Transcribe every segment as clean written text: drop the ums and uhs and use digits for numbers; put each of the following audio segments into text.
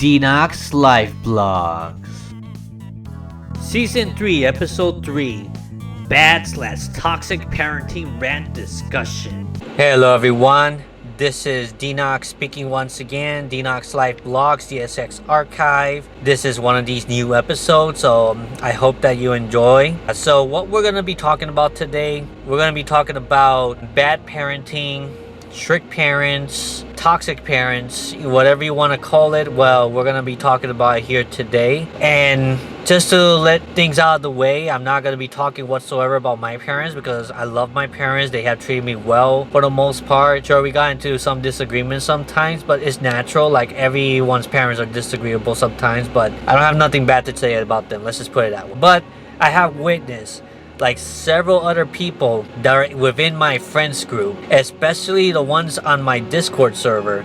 Denox Life Blogs. Season 3, Episode 3, Bad/Toxic Parenting Rant Discussion. Hello everyone, this is Denox speaking once again, Denox Life Blogs, DSX Archive. This is one of these new episodes, so I hope that you enjoy. So what we're going to be talking about today, we're going to be talking about bad parenting, strict parents, toxic parents, whatever you want to call it. Well, we're going to be talking about it here today. And just to let things out of the way, I'm not going to be talking whatsoever about my parents because I love my parents. They have treated me well for the most part. Sure, we got into some disagreements sometimes, but it's natural. Like, everyone's parents are disagreeable sometimes, but I don't have nothing bad to say about them. Let's just put it that way. But I have witnessed like several other people that are within my friends group, especially the ones on my Discord server,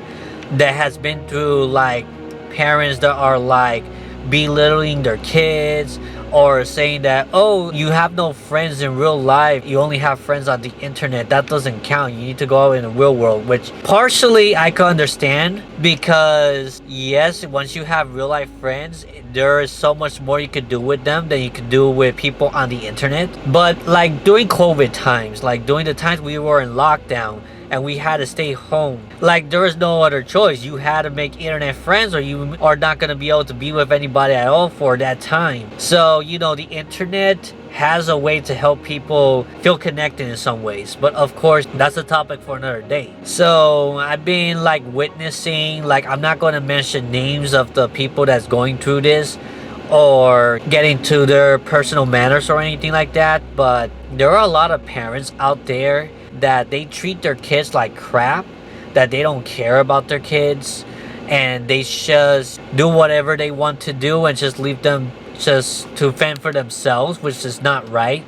that has been through like parents that are like belittling their kids or saying that, oh, you have no friends in real life, you only have friends on the internet, that doesn't count, you need to go out in the real world. Which partially I can understand, because yes, once you have real life friends, there is so much more you could do with them than you could do with people on the internet. But like during COVID times, like during the times we were in lockdown and we had to stay home, like there was no other choice. You had to make internet friends or you are not going to be able to be with anybody at all for that time. So, you know, the internet has a way to help people feel connected in some ways, but of course that's a topic for another day. So I've been like witnessing, like I'm not going to mention names of the people that's going through this or getting to their personal matters or anything like that, but there are a lot of parents out there that they treat their kids like crap, that they don't care about their kids, and they just do whatever they want to do and just leave them just to fend for themselves, which is not right.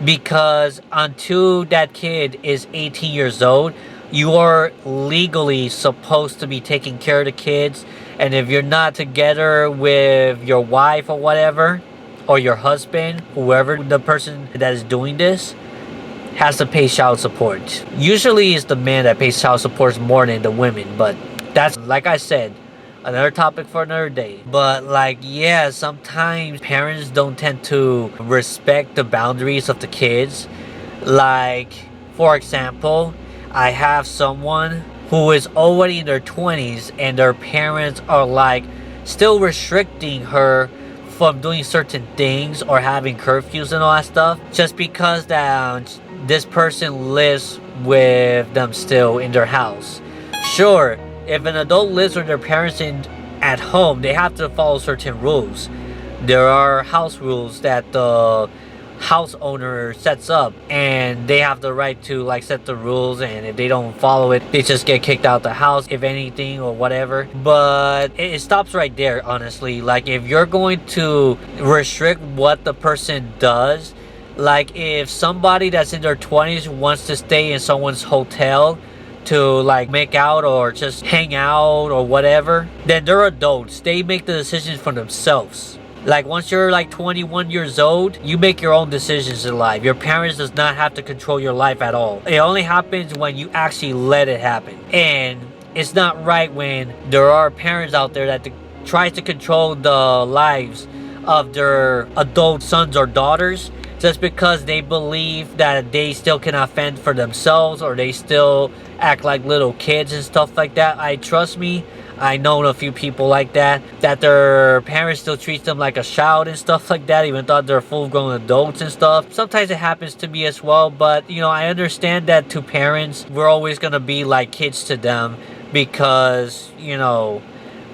Because until that kid is 18 years old, you are legally supposed to be taking care of the kids. And if you're not together with your wife or whatever, or your husband, whoever the person that is doing this, has to pay child support. Usually it's the man that pays child support more than the women, but that's, like I said, another topic for another day. But like, yeah, sometimes parents don't tend to respect the boundaries of the kids. Like, for example, I have someone who is already in their 20s and their parents are like still restricting her from doing certain things or having curfews and all that stuff, just because that this person lives with them still in their house. Sure, if an adult lives with their parents at home, they have to follow certain rules. There are house rules that the house owner sets up, and they have the right to like set the rules, and if they don't follow it, they just get kicked out the house, if anything, or whatever. But it stops right there, honestly. Like, if you're going to restrict what the person does, like if somebody that's in their 20s wants to stay in someone's hotel to like make out or just hang out or whatever, then they're adults. They make the decisions for themselves. Like, once you're like 21 years old, you make your own decisions in life. Your parents does not have to control your life at all. It only happens when you actually let it happen. And it's not right when there are parents out there that tries to control the lives of their adult sons or daughters just because they believe that they still cannot fend for themselves, or they still act like little kids and stuff like that. Trust me, I know a few people like that their parents still treat them like a child and stuff like that, even though they're full-grown adults and stuff. Sometimes it happens to me as well, but you know, I understand that to parents, we're always gonna be like kids to them because, you know,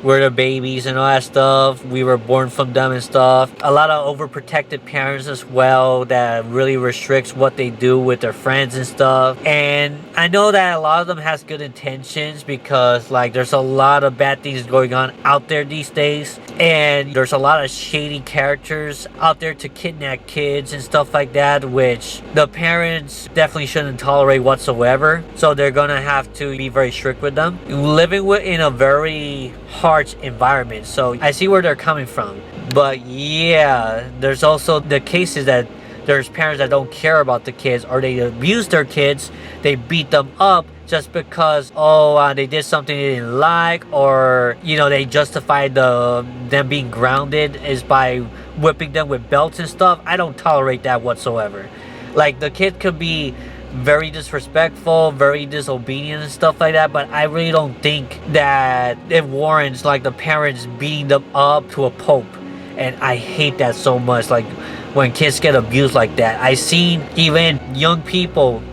we're the babies and all that stuff. We were born from them and stuff. A lot of overprotected parents as well that really restricts what they do with their friends and stuff. And I know that a lot of them has good intentions, because like there's a lot of bad things going on out there these days, and there's a lot of shady characters out there to kidnap kids and stuff like that, which the parents definitely shouldn't tolerate whatsoever. So they're gonna have to be very strict with them. Living in a very harsh environment, so I see where they're coming from. But yeah, there's also the cases that there's parents that don't care about the kids, or they abuse their kids. They beat them up just because they did something they didn't like, or they justify them being grounded is by whipping them with belts and stuff. I don't tolerate that whatsoever. Like, the kid could be very disrespectful, very disobedient and stuff like that, but I really don't think that it warrants like the parents beating them up to a pulp. And I hate that so much, like when kids get abused like that. I seen even young people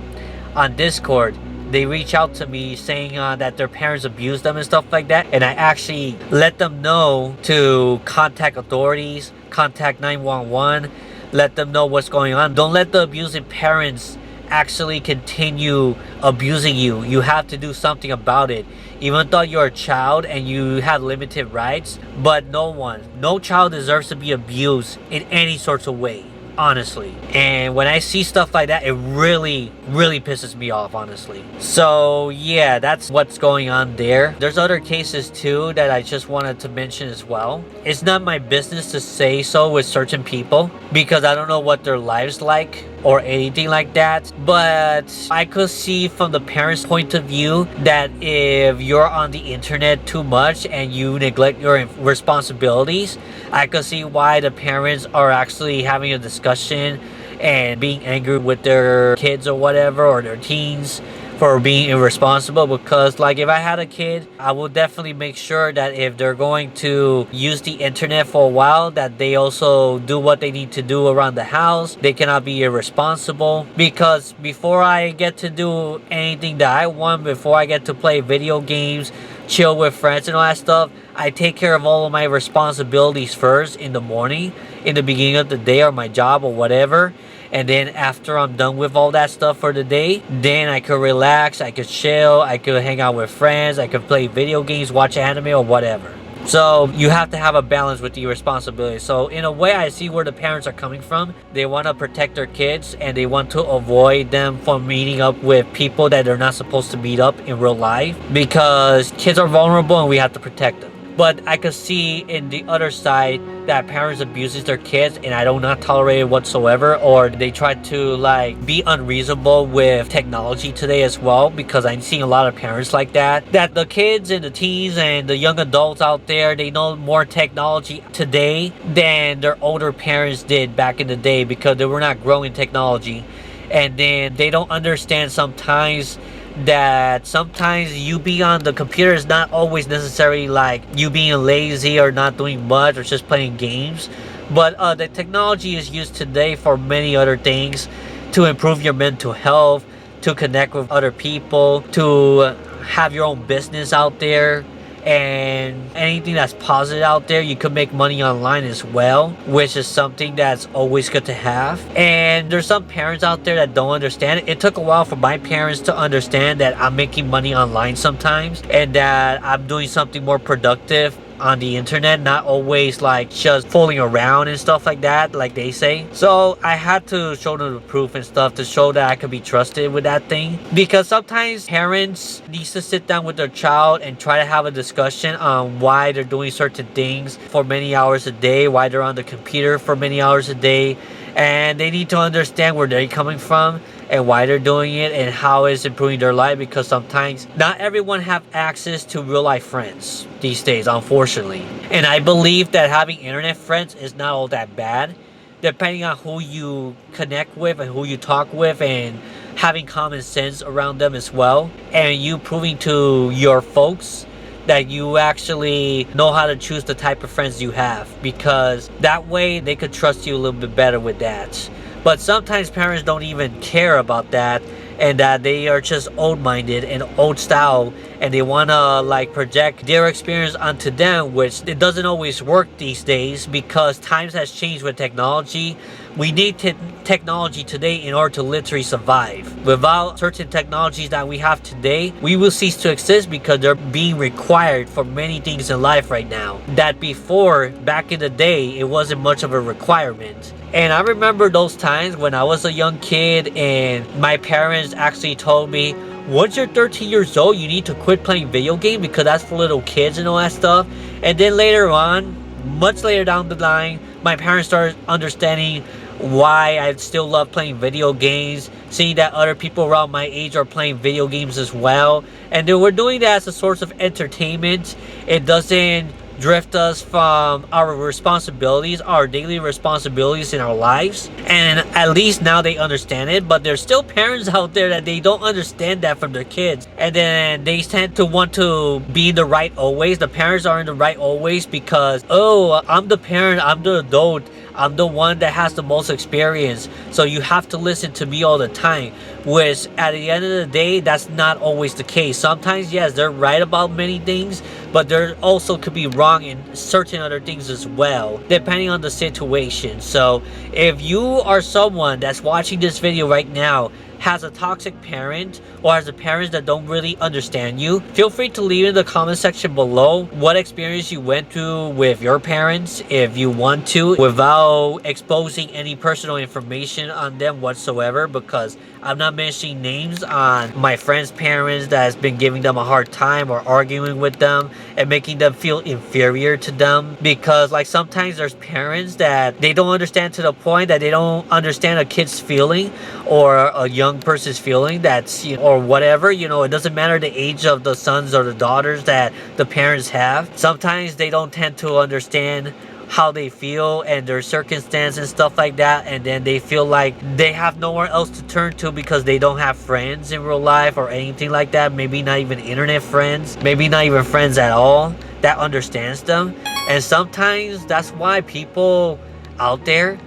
on Discord, they reach out to me saying that their parents abuse them and stuff like that, and I actually let them know to contact authorities, contact 911, let them know what's going on. Don't let the abusing parents actually continue abusing you. You have to do something about it. Even though you're a child and you have limited rights, but no child deserves to be abused in any sorts of way, honestly. And when I see stuff like that, it really pisses me off, honestly. So yeah, that's what's going on there. There's other cases too that I just wanted to mention as well. It's not my business to say so with certain people because I don't know what their lives like or anything like that, but I could see from the parents' point of view that if you're on the internet too much and you neglect your responsibilities, I could see why the parents are actually having a discussion and being angry with their kids or whatever, or their teens, for being irresponsible. Because like, if I had a kid, I would definitely make sure that if they're going to use the internet for a while, that they also do what they need to do around the house. They cannot be irresponsible, because before I get to do anything that I want, before I get to play video games, chill with friends and all that stuff, I take care of all of my responsibilities first in the morning, in the beginning of the day, or my job or whatever. And then after I'm done with all that stuff for the day, then I could relax, I could chill, I could hang out with friends, I could play video games, watch anime or whatever. So you have to have a balance with the responsibility. So in a way, I see where the parents are coming from. They want to protect their kids and they want to avoid them from meeting up with people that they're not supposed to meet up in real life, because kids are vulnerable and we have to protect them. But I could see in the other side that parents abuses their kids, and I do not tolerate it whatsoever. Or they try to like be unreasonable with technology today as well, because I'm seeing a lot of parents like that. That the kids and the teens and the young adults out there, they know more technology today than their older parents did back in the day, because they were not growing technology. And then they don't understand sometimes that sometimes you being on the computer is not always necessarily like you being lazy or not doing much or just playing games, but the technology is used today for many other things, to improve your mental health, to connect with other people, to have your own business out there, and anything that's positive out there. You could make money online as well, which is something that's always good to have. And there's some parents out there that don't understand it. It took a while for my parents to understand that I'm making money online sometimes, and that I'm doing something more productive on the internet, not always like just fooling around and stuff like that, like they say. So I had to show them the proof and stuff to show that I could be trusted with that thing, because sometimes parents need to sit down with their child and try to have a discussion on why they're doing certain things for many hours a day, why they're on the computer for many hours a day, and they need to understand where they're coming from and why they're doing it and how it's improving their life, because sometimes not everyone have access to real life friends these days, unfortunately. And I believe that having internet friends is not all that bad, depending on who you connect with and who you talk with, and having common sense around them as well, and you proving to your folks that you actually know how to choose the type of friends you have, because that way they could trust you a little bit better with that. But sometimes parents don't even care about that, and that they are just old-minded and old style, and they want to like project their experience onto them, which it doesn't always work these days, because times has changed with technology. We need technology today in order to literally survive. Without certain technologies that we have today, we will cease to exist, because they're being required for many things in life right now that before, back in the day, it wasn't much of a requirement. And I remember those times when I was a young kid and my parents actually told me, once you're 13 years old, you need to quit playing video games because that's for little kids and all that stuff. And then later on, much later down the line, my parents started understanding why I still love playing video games, seeing that other people around my age are playing video games as well. And then we're doing that as a source of entertainment. It doesn't drift us from our responsibilities, our daily responsibilities in our lives. And at least now they understand it, but there's still parents out there that they don't understand that from their kids. And then they tend to want to be in the right always. The parents are in the right always because, oh, I'm the parent, I'm the adult, I'm the one that has the most experience, so you have to listen to me all the time. Which at the end of the day, that's not always the case. Sometimes, yes, they're right about many things, but there also could be wrong in certain other things as well, depending on the situation. So if you are someone that's watching this video right now, has a toxic parent, or has a parents that don't really understand you, feel free to leave in the comment section below what experience you went through with your parents, if you want to, without exposing any personal information on them whatsoever, because I'm not mentioning names on my friends' parents that has been giving them a hard time or arguing with them and making them feel inferior to them. Because like sometimes there's parents that they don't understand to the point that they don't understand a kid's feeling or a young person's feeling, that's, you know, or whatever, you know, it doesn't matter the age of the sons or the daughters that the parents have. Sometimes they don't tend to understand how they feel and their circumstance and stuff like that, and then they feel like they have nowhere else to turn to because they don't have friends in real life or anything like that. Maybe not even internet friends, maybe not even friends at all that understands them. And sometimes that's why people out there,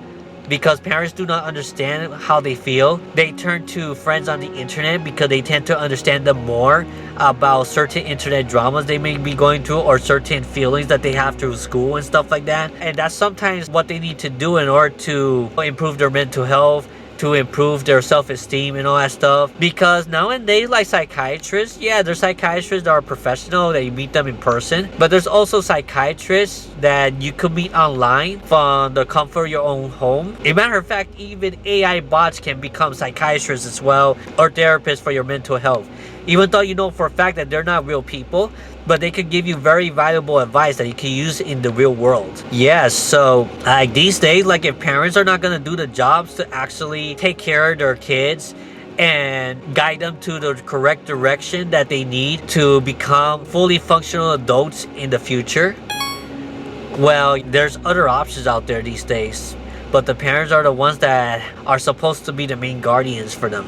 because parents do not understand how they feel, they turn to friends on the internet because they tend to understand them more about certain internet dramas they may be going through or certain feelings that they have through school and stuff like that. And that's sometimes what they need to do in order to improve their mental health, to improve their self-esteem and all that stuff. Because nowadays, like psychiatrists, yeah, there's psychiatrists that are professional, that you meet them in person, but there's also psychiatrists that you could meet online from the comfort of your own home. As a matter of fact, even AI bots can become psychiatrists as well, or therapists for your mental health, even though you know for a fact that they're not real people, but they could give you very valuable advice that you can use in the real world. Yeah, so like these days, like if parents are not gonna do the jobs to actually take care of their kids and guide them to the correct direction that they need to become fully functional adults in the future, well, there's other options out there these days. But the parents are the ones that are supposed to be the main guardians for them.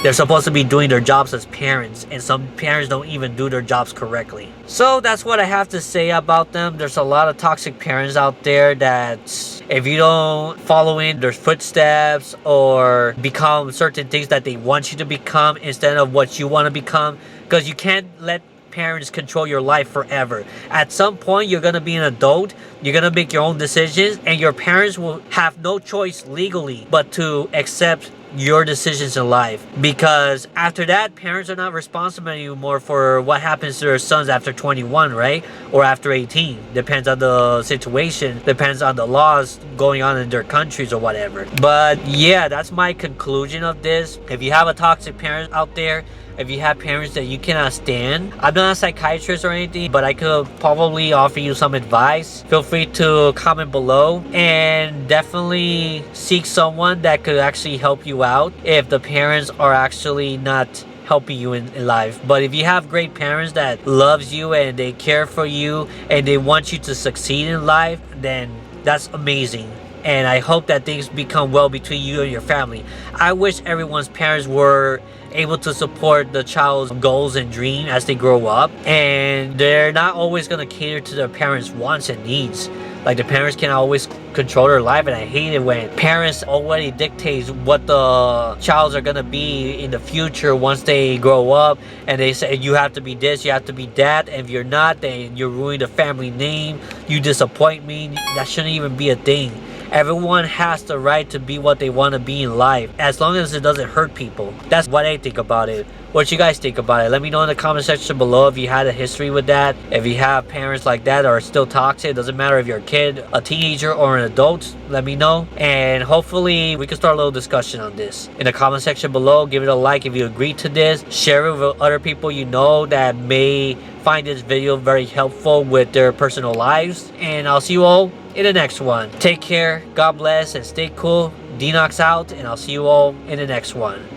They're supposed to be doing their jobs as parents, and some parents don't even do their jobs correctly. So that's what I have to say about them. There's a lot of toxic parents out there that if you don't follow in their footsteps or become certain things that they want you to become instead of what you want to become, because you can't let parents control your life forever. At some point, you're going to be an adult, you're going to make your own decisions, and your parents will have no choice legally but to accept your decisions in life. Because after that, parents are not responsible anymore for what happens to their sons after 21, right? Or after 18. Depends on the situation, depends on the laws going on in their countries or whatever. But yeah, that's my conclusion of this. If you have a toxic parent out there, if you have parents that you cannot stand, I'm not a psychiatrist or anything, but I could probably offer you some advice. Feel free to comment below, and definitely seek someone that could actually help you out if the parents are actually not helping you in life. But if you have great parents that loves you and they care for you and they want you to succeed in life, then that's amazing. And I hope that things become well between you and your family. I wish everyone's parents were able to support the child's goals and dreams as they grow up, and they're not always going to cater to their parents' wants and needs. Like the parents can always control their life, and I hate it when parents already dictate what the childs are going to be in the future once they grow up, and they say you have to be this, you have to be that, and if you're not, then you're ruining the family name, you disappoint me. That shouldn't even be a thing. Everyone has the right to be what they want to be in life, as long as it doesn't hurt people. That's what I think about it. What you guys think about it? Let me know in the comment section below if you had a history with that. If you have parents like that or are still toxic, it doesn't matter if you're a kid, a teenager, or an adult, let me know. And hopefully we can start a little discussion on this in the comment section below. Give it a like if you agree to this. Share it with other people you know that may find this video very helpful with their personal lives. And I'll see you all in the next one. Take care, God bless, and stay cool. Denox out, and I'll see you all in the next one.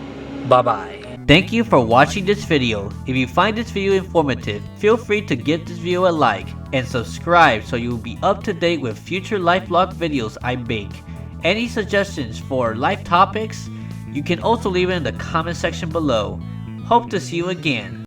Bye-bye. Thank you for watching this video. If you find this video informative, feel free to give this video a like and subscribe so you will be up to date with future life vlog videos I make. Any suggestions for life topics? You can also leave it in the comment section below. Hope to see you again.